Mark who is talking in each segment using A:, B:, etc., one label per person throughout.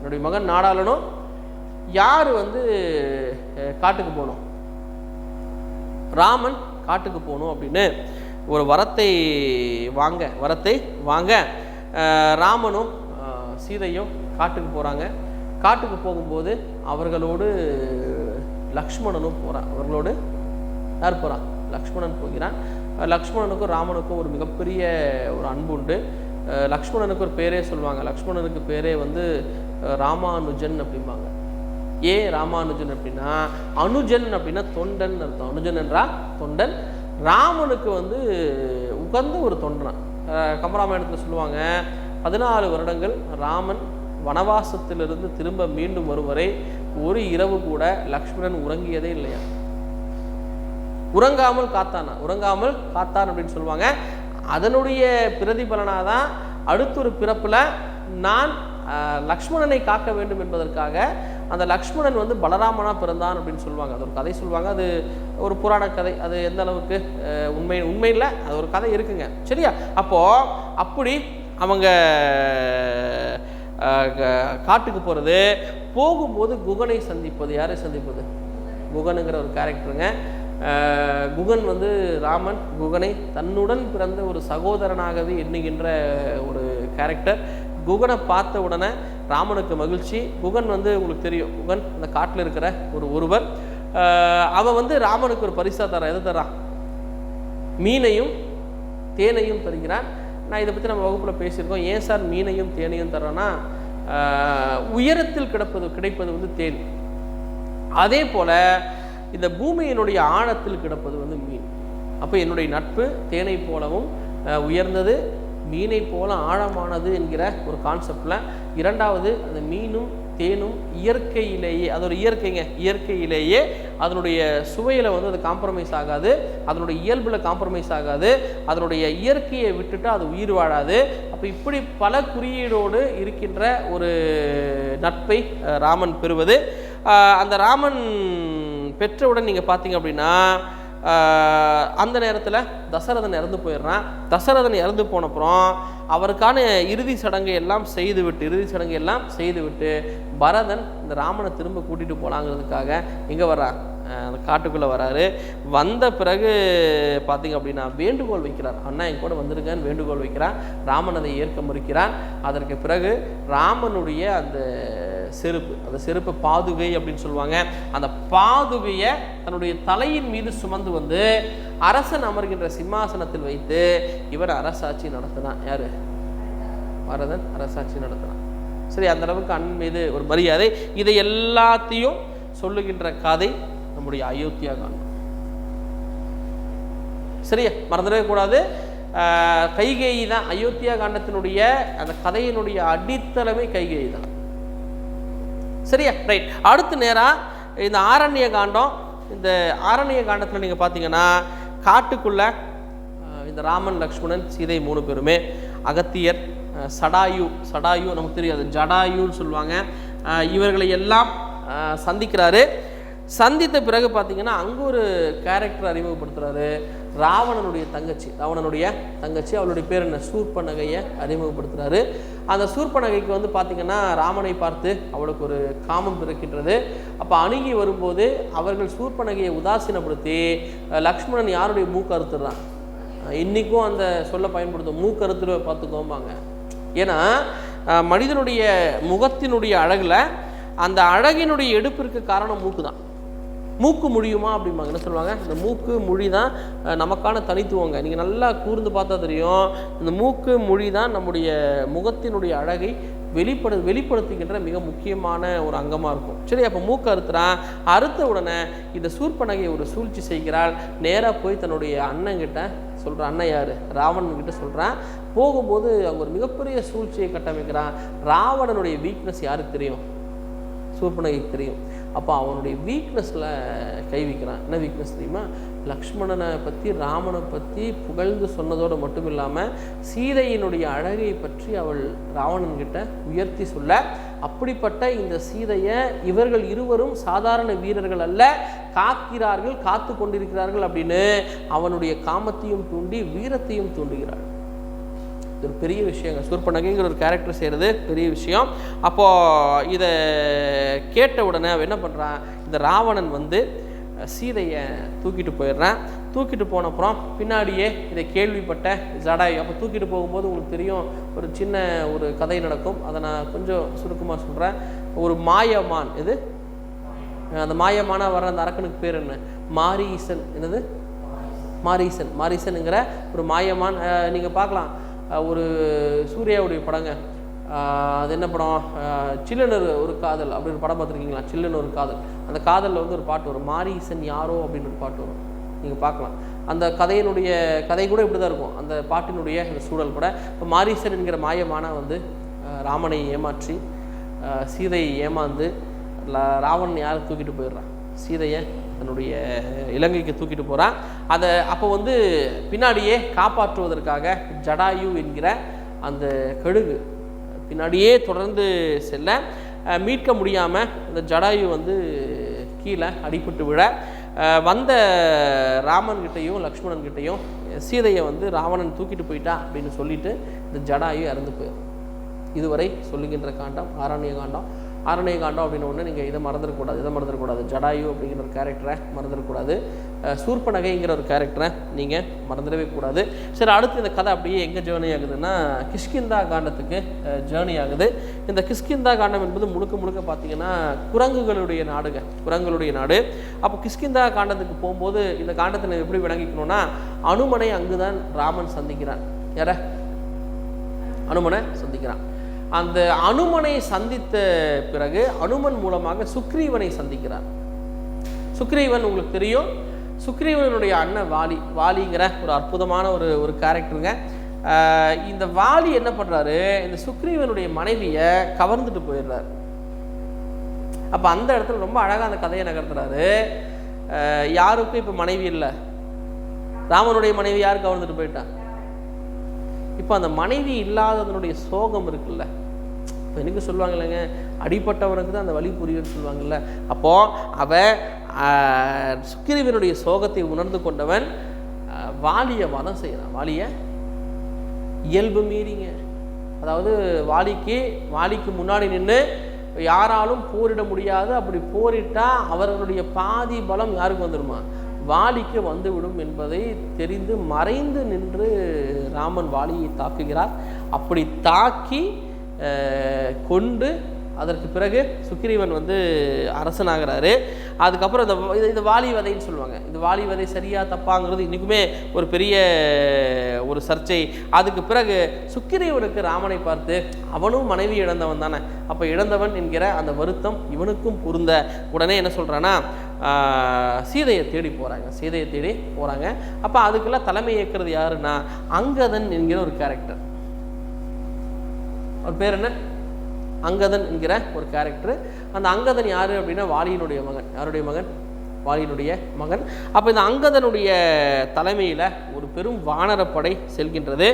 A: என்னுடைய மகன் நாடாளனும். யார் வந்து காட்டுக்கு போகணும்? ராமன் காட்டுக்கு போகணும் அப்படின்னு ஒரு வரத்தை வாங்க ராமனும் சீதையும் காட்டுக்கு போகிறாங்க. காட்டுக்கு போகும்போது அவர்களோடு லக்ஷ்மணனும் போகிறான். அவர்களோடு யார் போகிறான்? லக்ஷ்மணன் போகிறான். லக்ஷ்மணனுக்கும் ராமனுக்கும் ஒரு மிகப்பெரிய ஒரு அன்பு உண்டு. லக்ஷ்மணனுக்கு ஒரு பேரே சொல்லுவாங்க. லக்ஷ்மணனுக்கு பேரே வந்து ராமானுஜன் அப்படிம்பாங்க. ராமானுஜன் அப்படின்னா அனுஜன் அப்படின்னா தொண்டன் அர்த்தம். அனுஜன் என்றா தொண்டன். ராமனுக்கு வந்து உகந்த ஒரு தொண்டனான். கம்பராமாயணத்தில் சொல்லுவாங்க, 14 வருடங்கள் ராமன் வனவாசத்திலிருந்து திரும்ப மீண்டும் வரும் வரை ஒரு இரவு கூட லக்ஷ்மணன் உறங்கியதே இல்லையா. உறங்காமல் காத்தான் அப்படின்னு சொல்லுவாங்க. அதனுடைய பிரதிபலனாதான் அடுத்த ஒரு பிறப்பில் நான் லக்ஷ்மணனை காக்க வேண்டும் என்பதற்காக அந்த லக்ஷ்மணன் வந்து பலராமனா பிறந்தான் அப்படின்னு சொல்லுவாங்க. அது ஒரு கதை சொல்லுவாங்க. அது ஒரு புராண கதை. அது எந்த அளவுக்கு உண்மை இல்லை, அது ஒரு கதை இருக்குங்க. சரியா? அப்படி அவங்க காட்டுக்கு போகிறது. போகும்போது குகனை சந்திப்பது. யாரை சந்திப்பது? குகனுங்கிற ஒரு கேரக்டருங்க. குகன் வந்து ராமன் குகனை தன்னுடன் பிறந்த ஒரு சகோதரனாகவே எண்ணுகின்ற ஒரு கேரக்டர். குகனை பார்த்த உடனே ராமனுக்கு மகிழ்ச்சி. குகன் வந்து உங்களுக்கு தெரியும், குகன் அந்த காட்டில் இருக்கிற ஒருவர். அவன் வந்து ராமனுக்கு ஒரு பரிசாக தரான். எது தரான்? மீனையும் தேனையும் தருகிறான். நான் இதை பற்றி நம்ம வகுப்பில் பேசியிருக்கோம். ஏன் சார் மீனையும் தேனையும் தர்றோன்னா, உயரத்தில் கிடைப்பது வந்து தேன். அதே போல் இந்த பூமியினுடைய ஆழத்தில் கிடப்பது வந்து மீன். அப்போ என்னுடைய நட்பு தேனை போலவும் உயர்ந்தது, மீனை போல ஆழமானது என்கிற ஒரு கான்செப்டில். இரண்டாவது, அந்த மீனும் தேனும் இயற்கையிலேயே, அது ஒரு இயற்கையிலேயே அதனுடைய சுவையில் வந்து அது காம்ப்ரமைஸ் ஆகாது, அதனுடைய இயல்பில் காம்ப்ரமைஸ் ஆகாது, அதனுடைய இயற்கையை விட்டுட்டு அது உயிர் வாழாது. அப்போ இப்படி பல குறியீடோடு இருக்கின்ற ஒரு நட்பை ராமன் பெறுவது. அந்த ராமன் பெற்றவுடன் நீங்கள் பார்த்தீங்க அப்படின்னா, அந்த நேரத்தில் தசரதன் இறந்து போயிடுறான். தசரதன் இறந்து போனப்புறம் அவருக்கான இறுதி சடங்கை எல்லாம் செய்துவிட்டு பரதன் இந்த ராமனை திரும்ப கூட்டிகிட்டு போகலாங்கிறதுக்காக எங்கே வர்றான்? அந்த காட்டுக்குள்ளே வராரு. வந்த பிறகு பார்த்தீங்க அப்படின்னா வேண்டுகோள் வைக்கிறார். அண்ணா என் கூட வந்துருங்கன்னு வேண்டுகோள் வைக்கிறான். ராமன் அதை ஏற்க மறுக்கிறான். அதற்கு பிறகு ராமனுடைய அந்த செருப்பு பாதுகை அப்படின்னு சொல்லுவாங்க. அந்த பாதுகையை தன்னுடைய தலையின் மீது சுமந்து வந்து அரசன் அமர்கின்ற சிம்மாசனத்தில் வைத்து இவர் அரசாட்சி நடத்தினான். யாரு? பரதன் அரசாட்சி நடத்தினான். சரி, அந்த அளவுக்கு அண்ணன் மீது ஒரு மரியாதை. இதை எல்லாத்தையும் சொல்லுகின்ற கதை நம்முடைய அயோத்தியா காண்டம். சரியா? மறந்துடவே கூடாது. கைகேயி தான் அயோத்தியா காண்டத்தினுடைய அந்த கதையினுடைய அடித்தளமே கைகேயி தான். சரியா? ரைட். அடுத்து நேராக இந்த ஆரண்ய காண்டம். இந்த ஆரண்ய காண்டத்தில் நீங்கள் பார்த்தீங்கன்னா காட்டுக்குள்ள இந்த ராமன், லக்ஷ்மணன், சீதை 3 பேருமே, அகத்தியர், சடாயு நமக்கு தெரியாது, ஜடாயுன்னு சொல்லுவாங்க, இவர்களை எல்லாம் சந்திக்கிறாரு. சந்தித்த பிறகு பார்த்தீங்கன்னா அங்கே ஒரு கேரக்டர் அறிமுகப்படுத்துகிறாரு. ராவணனுடைய தங்கச்சி, அவளுடைய பேர் என்ன? சூர்பனகையை அறிமுகப்படுத்துகிறாரு. அந்த சூர்பனகைக்கு வந்து பார்த்திங்கன்னா ராமனை பார்த்து அவளுக்கு ஒரு காமம் பிறக்கின்றது. அப்போ அணுகி வரும்போது அவர்கள் சூர்பனகையை உதாசீனப்படுத்தி லக்ஷ்மணன் யாருடைய மூக்கு அறுத்துடுறான். இன்றைக்கும் அந்த சொல்ல பயன்படுத்தும், மூக்கு அறுத்துருவை பார்த்துக்கோம்பாங்க. ஏன்னா மனிதனுடைய முகத்தினுடைய அழகில் அந்த அழகினுடைய எடுப்பிற்கு காரணம் மூக்கு தான். மூக்கு முடியுமா அப்படிம்பாங்க. என்ன சொல்லுவாங்க? இந்த மூக்கு மொழி தான் நமக்கான தனித்துவங்க. நீங்கள் நல்லா கூர்ந்து பார்த்தா தெரியும், இந்த மூக்கு மொழி தான் நம்முடைய முகத்தினுடைய அழகை வெளிப்படுத்துகின்ற மிக முக்கியமான ஒரு அங்கமாக இருக்கும். சரி, அப்போ மூக்கு அறுத்த உடனே இந்த சூர்பனகை ஒரு சூழ்ச்சி செய்கிறாள். நேராக போய் தன்னுடைய அண்ணங்கிட்ட சொல்கிறான். அண்ணன் யார்? ராவணன்கிட்ட சொல்கிறான். போகும்போது அவங்க ஒரு மிகப்பெரிய சூழ்ச்சியை கட்டமைக்கிறான். ராவணனுடைய வீக்னஸ் யாருக்கு தெரியும்? சூர்பனகைக்கு தெரியும். அப்போ அவனுடைய வீக்னஸில் கை வைக்கிறான். என்ன வீக்னஸ் தெரியுமா? லக்ஷ்மணனை பற்றி, ராமனை பற்றி புகழ்ந்து சொன்னதோடு மட்டும் இல்லாமல் சீதையினுடைய அழகை பற்றி அவள் ராவணன்கிட்ட உயர்த்தி சொல்ல, அப்படிப்பட்ட இந்த சீதையை இவர்கள் இருவரும் சாதாரண வீரர்கள் அல்ல, காத்து கொண்டிருக்கிறார்கள் அப்படின்னு அவனுடைய காமத்தையும் தூண்டி வீரத்தையும் தூண்டுகிறாள். இது ஒரு பெரிய விஷயங்க. சூர்பனகைங்கிற ஒரு கேரக்டர் செய்கிறது பெரிய விஷயம். அப்போது இதை கேட்ட உடனே அவன் என்ன பண்ணுறான், இந்த ராவணன் வந்து சீதையை தூக்கிட்டு போயிடுறான். தூக்கிட்டு போன அப்புறம் பின்னாடியே இதை கேள்விப்பட்ட ஜடாயு, அப்போ தூக்கிட்டு போகும்போது உங்களுக்கு தெரியும் ஒரு சின்ன ஒரு கதை நடக்கும். அதை நான் கொஞ்சம் சுருக்கமாக சொல்கிறேன். ஒரு மாயமான், இது அந்த மாயமானா வர்ற அந்த அரக்கனுக்கு பேர் என்ன, மாரீசன். என்னது, மாரீசன். மாரீசனுங்கிற ஒரு மாயமான். நீங்கள் பார்க்கலாம், ஒரு சூர்யாவுடைய படங்க, அது என்ன படம், சில்லுன்னு ஒரு காதல் அப்படி ஒரு படம் பார்த்துருக்கீங்களா? சில்லுன்னு ஒரு காதல். அந்த காதலில் வந்து ஒரு பாட்டு வரும், மாரீசன் யாரோ அப்படின்னு ஒரு பாட்டு வரும், நீங்கள் பார்க்கலாம். அந்த கதையினுடைய கதை கூட இப்படி தான் இருக்கும், அந்த பாட்டினுடைய அந்த சூழல் கூட. இப்போ மாரீசன் என்கிற மாயமானா வந்து ராமனை ஏமாற்றி சீதையை ஏமாந்து ராவணன் யாரை தூக்கிட்டு போயிடுறான், சீதையை தன்னுடைய இலங்கைக்கு தூக்கிட்டு போகிறான். அதை அப்போ வந்து பின்னாடியே காப்பாற்றுவதற்காக ஜடாயு என்கிற அந்த கழுகு பின்னாடியே தொடர்ந்து செல்ல மீட்க முடியாமல் இந்த ஜடாயு வந்து கீழே அடிபட்டு விழ வந்த ராமன்கிட்டையும் லக்ஷ்மணன்கிட்டையும் சீதையை வந்து ராவணன் தூக்கிட்டு போயிட்டா அப்படின்னு சொல்லிட்டு இந்த ஜடாயு இறந்து போயிடும். இதுவரை சொல்லுகின்ற காண்டம் ஆரண்ய காண்டம். ஆரண்ய காண்டம் அப்படின்னு ஒன்று நீங்கள் இதை மறந்துடக்கூடாது. ஜடாயு அப்படிங்கிற ஒரு கேரக்டரை மறந்துடக்கூடாது. சூர்பனகைங்கிற ஒரு கேரக்டரை நீங்கள் மறந்துடவே கூடாது. சரி, அடுத்து இந்த கதை அப்படியே எங்கே ஜேர்னி ஆகுதுன்னா கிஷ்கிந்தா காண்டத்துக்கு ஜேர்னி ஆகுது. இந்த கிஷ்கிந்தா காண்டம் என்பது முழுக்க பார்த்தீங்கன்னா குரங்குகளுடைய நாடு. அப்போ கிஷ்கிந்தா காண்டத்துக்கு போகும்போது இந்த காண்டத்தை எப்படி விளங்கிக்கணும்னா, அனுமனை அங்கு தான் ராமன் சந்திக்கிறான். யார? அனுமனை சந்திக்கிறான். அந்த அனுமனை சந்தித்த பிறகு அனுமன் மூலமாக சுக்ரீவனை சந்திக்கிறார். சுக்ரீவன் உங்களுக்கு தெரியும், சுக்ரீவனுடைய அண்ணன் வாலிங்கிற ஒரு அற்புதமான ஒரு கேரக்டருங்க. இந்த வாலி என்ன பண்ணுறாரு, இந்த சுக்ரீவனுடைய மனைவியை கவர்ந்துட்டு போயிடுறாரு. அப்போ அந்த இடத்துல ரொம்ப அழகாக அந்த கதையை நகர்த்துறாரு. யாருக்கும் இப்போ மனைவி இல்லை, ராமனுடைய மனைவி யார் கவர்ந்துட்டு போயிட்டான். இப்போ அந்த மனைவி இல்லாததனுடைய சோகம் இருக்குல்ல, இப்போ எனக்கு சொல்லுவாங்க இல்லைங்க, அடிப்பட்டவனுக்கு தான் அந்த வலி புரியும்னு சொல்லுவாங்கல்ல. அப்போது அவன் சுக்கிரீவனுடைய சோகத்தை உணர்ந்து கொண்டவன் வாலியை வதம் செய்கிறான். வாலியை இயல்பு மீறிங்க, அதாவது வாலிக்கு முன்னாடி நின்று யாராலும் போரிட முடியாது, அப்படி போரிட்டால் அவர்களுடைய பாதி பலம் யாருக்கு வந்துடுமா, வாலிக்கு வந்துவிடும் என்பதை தெரிந்து மறைந்து நின்று ராமன் வாலியை தாக்குகிறார். அப்படி தாக்கி கொண்டு அதற்கு பிறகு சுக்கிரீவன் வந்து அரசனாகிறாரு. அதுக்கப்புறம் இந்த வாலி வதைன்னு சொல்லுவாங்க. இந்த வாலி வதை சரியா தப்பாங்கிறது இன்றைக்குமே ஒரு பெரிய ஒரு சர்ச்சை. அதுக்கு பிறகு சுக்கிரீவனுக்கு ராமனை பார்த்து, அவனும் மனைவி இழந்தவன் தானே, அப்போ இழந்தவன் என்கிற அந்த வருத்தம் இவனுக்கும் பொருந்த உடனே என்ன சொல்கிறான்னா சீதையை தேடி போகிறாங்க. அப்போ அதுக்கெல்லாம் தலைமை ஏற்கிறது யாருன்னா அங்கதன் என்கிற ஒரு கேரக்டர். அவர் பேர் என்ன, அங்கதன் என்கிற ஒரு கேரக்டர். அந்த அங்கதன் யார் அப்படின்னா வாலியினுடைய மகன். யாருடைய மகன்? வாலியினுடைய மகன். அப்போ இந்த அங்கதனுடைய தலைமையில் ஒரு பெரும் வானரப்படை செல்கின்றது.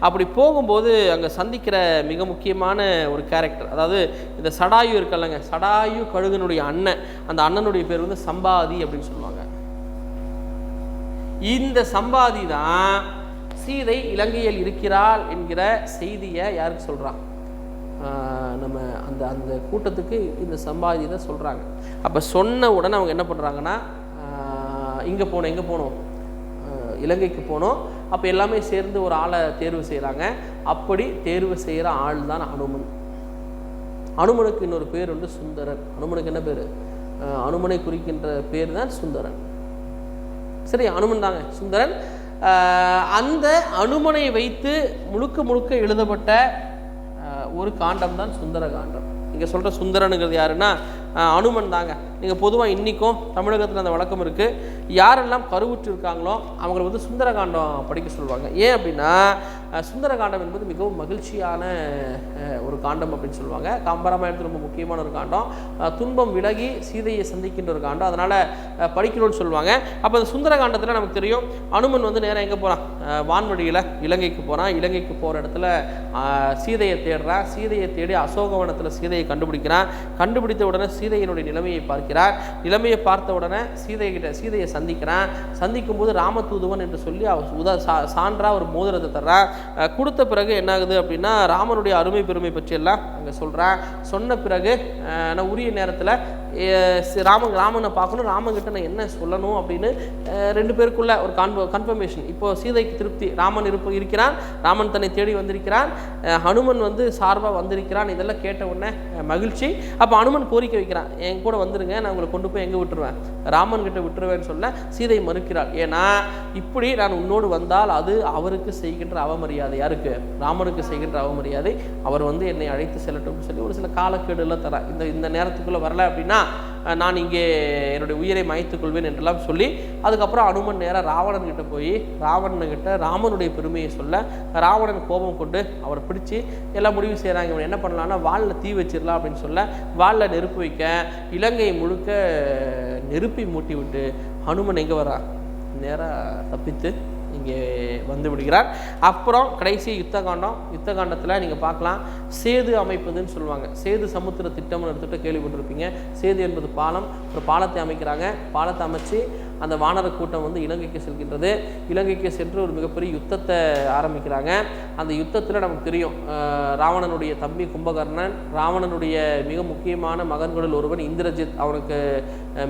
A: அப்படி போகும்போது அங்கே சந்திக்கிற மிக முக்கியமான ஒரு கேரக்டர், அதாவது இந்த சடாயு இருக்கல்லங்க, சடாயு கழுகனுடைய அண்ணன். அந்த அண்ணனுடைய பேர் வந்து சம்பாதி அப்படின்னு சொல்லுவாங்க. இந்த சம்பாதி தான் சீதை இலங்கையில் இருக்கிறாள் என்கிற செய்தியை யாருக்கு சொல்கிறான், நம்ம அந்த கூட்டத்துக்கு இந்த சம்பாதி தான் சொல்கிறாங்க. அப்போ சொன்ன உடனே அவங்க என்ன பண்ணுறாங்கன்னா, எங்கே போனோம் இலங்கைக்கு போனோம். அப்போ எல்லாமே சேர்ந்து ஒரு ஆளை தேர்வு செய்கிறாங்க. அப்படி தேர்வு செய்கிற ஆள் தான் அனுமன். அனுமனுக்கு இன்னொரு பேர் வந்து சுந்தரன். அனுமனுக்கு என்ன பேர்? அனுமனை குறிக்கின்ற பேர் தான் சுந்தரன். சரி, அனுமன் தாங்க சுந்தரன். அந்த அனுமனை வைத்து முழுக்க எழுதப்பட்ட ஒரு காண்டம் தான் சுந்தர காண்டம். இங்கே சொல்கிற சுந்தரனுங்கிறது யாருன்னா அனுமன் தாங்க. நீங்கள் பொதுவாக இன்றைக்கும் தமிழகத்தில் அந்த வழக்கம் இருக்குது. யாரெல்லாம் கருவுற்று இருக்காங்களோ அவங்களை வந்து சுந்தரகாண்டம் படிக்க சொல்லுவாங்க. ஏன் அப்படின்னா சுந்தரகாண்டம் என்பது மிகவும் மகிழ்ச்சியான ஒரு காண்டம் அப்படின்னு சொல்லுவாங்க. கம்பராமாயணத்தில் ரொம்ப முக்கியமான ஒரு காண்டம். துன்பம் விலகி சீதையை சந்திக்கின்ற ஒரு காண்டம். அதனால் படிக்கணும்னு சொல்லுவாங்க. அப்போ அந்த சுந்தரகாண்டத்தில் நமக்கு தெரியும், அனுமன் வந்து நேராக எங்கே போகிறான், வான்வழியில் இலங்கைக்கு போகிறான். இலங்கைக்கு போகிற இடத்துல சீதையை தேடுறான். சீதையை தேடி அசோகவனத்தில் சீதையை கண்டுபிடிக்கிறான். கண்டுபிடித்த உடனே சீதையினுடைய நிலைமையை பார்க்கிறார். நிலைமையை பார்த்த உடனே சீதையை சந்திக்கிறான். சந்திக்கும் போது ராமதூதுவன் என்று சொல்லி சான்றா ஒரு மோதிரத்தை தர்றான். கொடுத்த பிறகு என்ன ஆகுது அப்படின்னா ராமனுடைய அருமை பெருமை பற்றியெல்லாம் அங்கே சொல்கிறேன். சொன்ன பிறகு நான் உரிய நேரத்தில் ராமனை பார்க்கணும், ராமன்கிட்ட நான் என்ன சொல்லணும் அப்படின்னு 2 பேருக்குள்ள ஒரு கன்ஃபர்மேஷன். இப்போது சீதைக்கு திருப்தி, ராமன் இருக்கிறான், ராமன் தன்னை தேடி வந்திருக்கிறான், ஹனுமன் வந்து சார்பாக வந்திருக்கிறான். இதெல்லாம் கேட்ட உடனே மகிழ்ச்சி. அப்போ ஹனுமன் கோரிக்கை வைக்கிறான், என் கூட வந்துருங்க, நான் உங்களை கொண்டு போய் எங்கே விட்டுருவேன், ராமன் கிட்ட விட்டுருவேன்னு சொல்ல சீதை மறுக்கிறாள். ஏன்னா இப்படி நான் உன்னோடு வந்தால் அது அவருக்கு செய்கின்ற அவமரியாதை. யாருக்கு? ராமனுக்கு செய்கின்ற அவமரியாதை. அவர் வந்து என்னை அழைத்து செல்லட்டும் சொல்லி ஒரு சில காலக்கேடுலாம் தரேன். இந்த நேரத்துக்குள்ளே வரல அப்படின்னா நான் இங்கே என்னுடைய உயிரை மாய்த்துக் கொள்வேன் என்றெல்லாம் சொல்லி அதுக்கப்புறம் அனுமன் நேராக ராவணன் கிட்ட போய் ராவணன்கிட்ட ராமனுடைய பெருமையை சொல்ல ராவணன் கோபம் கொண்டு அவரை பிடிச்சி எல்லாம் முடிவு செய்கிறாங்க. இவன் என்ன பண்ணலான்னா வாளில் தீ வச்சிடலாம் அப்படின்னு சொல்ல வாளில் நெருப்பு வைக்க இலங்கை முழுக்க நெருப்பை மூட்டி விட்டு ஹனுமன் எங்கே வரா? நேராக தப்பித்து இங்கே வந்து விடுகிறார். அப்புறம் கடைசி யுத்த காண்டத்தில் நீங்கள் பார்க்கலாம், சேது அமைப்பதுன்னு சொல்லுவாங்க. சேது சமுத்திர திட்டம்னு எடுத்துகிட்டு கேள்விப்பட்டிருப்பீங்க. சேது என்பது பாலம். ஒரு பாலத்தை அமைக்கிறாங்க. பாலத்தை அமைச்சு அந்த வானர கூட்டம் வந்து இலங்கைக்கு செல்கின்றது. இலங்கைக்கு சென்று ஒரு மிகப்பெரிய யுத்தத்தை ஆரம்பிக்கிறாங்க. அந்த யுத்தத்தில் நமக்கு தெரியும், ராவணனுடைய தம்பி கும்பகர்ணன், ராவணனுடைய மிக முக்கியமான மகன்களில் ஒருவன் இந்திரஜித், அவனுக்கு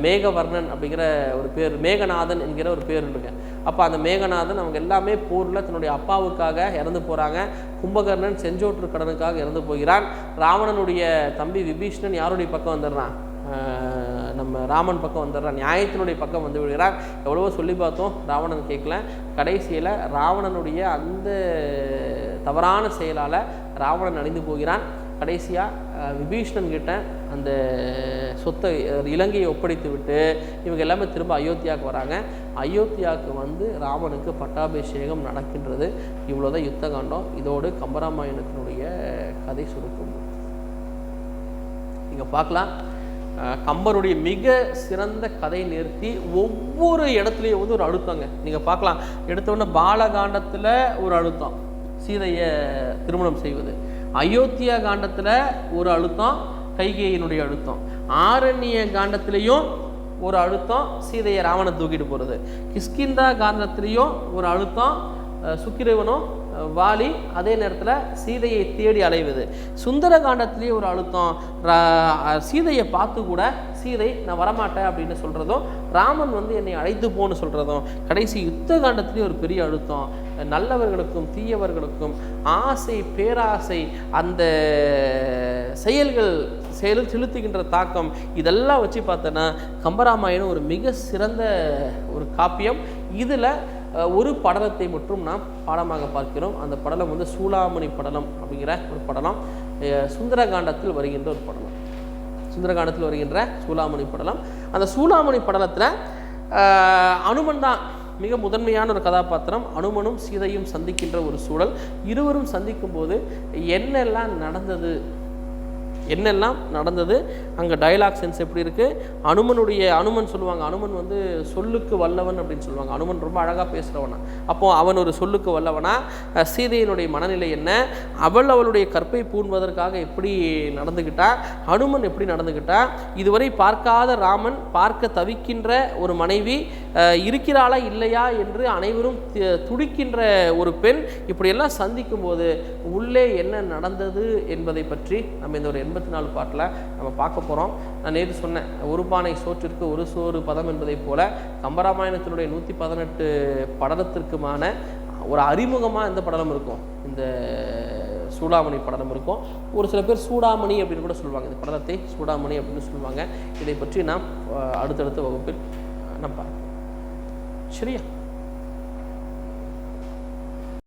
A: மேகவர்ணன் அப்படிங்கிற ஒரு பேர், மேகநாதன் என்கிற ஒரு பேர் இருக்கு. அப்போ அந்த மேகநாதன் அவங்க எல்லாமே போரில் தன்னுடைய அப்பாவுக்காக இறந்து போகிறாங்க. கும்பகர்ணன் செஞ்சோற்று கடனுக்காக இறந்து போகிறான். ராவணனுடைய தம்பி விபீஷ்ணன் யாருடைய பக்கம் வந்துடுறான்? நம்ம ராமன் பக்கம் வந்துடுறான், நியாயத்தினுடைய பக்கம் வந்து விடுகிறான். எவ்வளவோ சொல்லி பார்த்தோம், ராவணன் கேட்கல. கடைசியில் ராவணனுடைய அந்த தவறான செயலால் ராவணன் அழிந்து போகிறான். கடைசியாக விபீஷ்ணன் கிட்ட அந்த சொத்தை இலங்கையை ஒப்படைத்து விட்டு இவங்க எல்லாமே திரும்ப அயோத்தியாவுக்கு வராங்க. அயோத்தியாவுக்கு வந்து ராமனுக்கு பட்டாபிஷேகம் நடக்கின்றது. இவ்வளோதான் யுத்த காண்டம். இதோடு கம்பராமாயணத்தினுடைய கதை சுருக்கம். நீங்கள் பார்க்கலாம், கம்பருடைய மிக சிறந்த கதை நிறுத்தி ஒவ்வொரு இடத்துலையும் வந்து ஒரு அழுத்தங்க நீங்கள் பார்க்கலாம். எடுத்தோடனே பாலகாண்டத்தில் ஒரு அழுத்தம், சீதையை திருமணம் செய்வது. அயோத்தியா காண்டத்தில் ஒரு அழுத்தம், கைகேயினுடைய அழுத்தம். ஆரண்ய காண்டத்திலையும் ஒரு அழுத்தம், சீதையை ராவணன் தூக்கிட்டு போகிறது. கிஷ்கிந்தா காண்டத்திலையும் ஒரு அழுத்தம், சுக்கிரவனும் வாலி அதே நேரத்தில் சீதையை தேடி அலைவது. சுந்தர காண்டத்திலேயே ஒரு அழுத்தம், சீதையை பார்த்து கூட சீதை நான் வரமாட்டேன் அப்படின்னு சொல்கிறதும், ராமன் வந்து என்னை அழைத்து போன்னு சொல்கிறதும். கடைசி யுத்த காண்டத்திலேயே ஒரு பெரிய அழுத்தம், நல்லவர்களுக்கும் தீயவர்களுக்கும் ஆசை பேராசை அந்த செயல்கள் செலுத்துகின்ற தாக்கம், இதெல்லாம் வச்சு பார்த்தோன்னா கம்பராமாயணம் ஒரு மிக சிறந்த ஒரு காப்பியம். இதில் ஒரு படலத்தை மட்டும் நாம் பாடமாக பார்க்கிறோம். அந்த படலம் வந்து சூளாமணி படலம் அப்படிங்கிற ஒரு படலம், சுந்தரகாண்டத்தில் வருகின்ற ஒரு படலம். சுந்தரகாண்டத்தில் வருகின்ற சூளாமணி படலம். அந்த சூளாமணி படலத்தில் அனுமன் தான் மிக முதன்மையான ஒரு கதாபாத்திரம். அனுமனும் சீதையும் சந்திக்கின்ற ஒரு சூழல். இருவரும் சந்திக்கும் போது என்னெல்லாம் நடந்தது, அங்கே டயலாக் சென்ஸ் எப்படி இருக்குது, அனுமன் சொல்லுவாங்க, அனுமன் வந்து சொல்லுக்கு வல்லவன் அப்படின்னு சொல்லுவாங்க. அனுமன் ரொம்ப அழகாக பேசுகிறவனா. அப்போது அவன் ஒரு சொல்லுக்கு வல்லவனா, சீதையினுடைய மனநிலை என்ன, அவளுடைய கற்பை பூண்பதற்காக எப்படி நடந்துக்கிட்டா, அனுமன் எப்படி நடந்துக்கிட்டா, இதுவரை பார்க்காத ராமன் பார்க்க தவிக்கின்ற ஒரு மனைவி இருக்கிறாளா இல்லையா என்று அனைவரும் துடிக்கின்ற ஒரு பெண், இப்படியெல்லாம் சந்திக்கும் போது உள்ளே என்ன நடந்தது என்பதை பற்றி நம்ம இந்த ஒரு 84 பாட்டில் நம்ம பார்க்க போகிறோம். நான் நேற்று சொன்னேன், ஒரு பானை சோற்றிற்கு ஒரு சோறு பதம் என்பதை போல கம்பராமாயணத்தினுடைய 118 படலத்திற்குமான ஒரு அறிமுகமாக இந்த படலம் இருக்கும், இந்த சூடாமணி படலம் இருக்கும். ஒரு சில பேர் சூடாமணி அப்படின்னு கூட சொல்லுவாங்க, இந்த படலத்தை சூடாமணி அப்படின்னு சொல்லுவாங்க. இதை பற்றி நாம் அடுத்தடுத்த வகுப்பில் நம்ம பார்ப்போம். சரியா?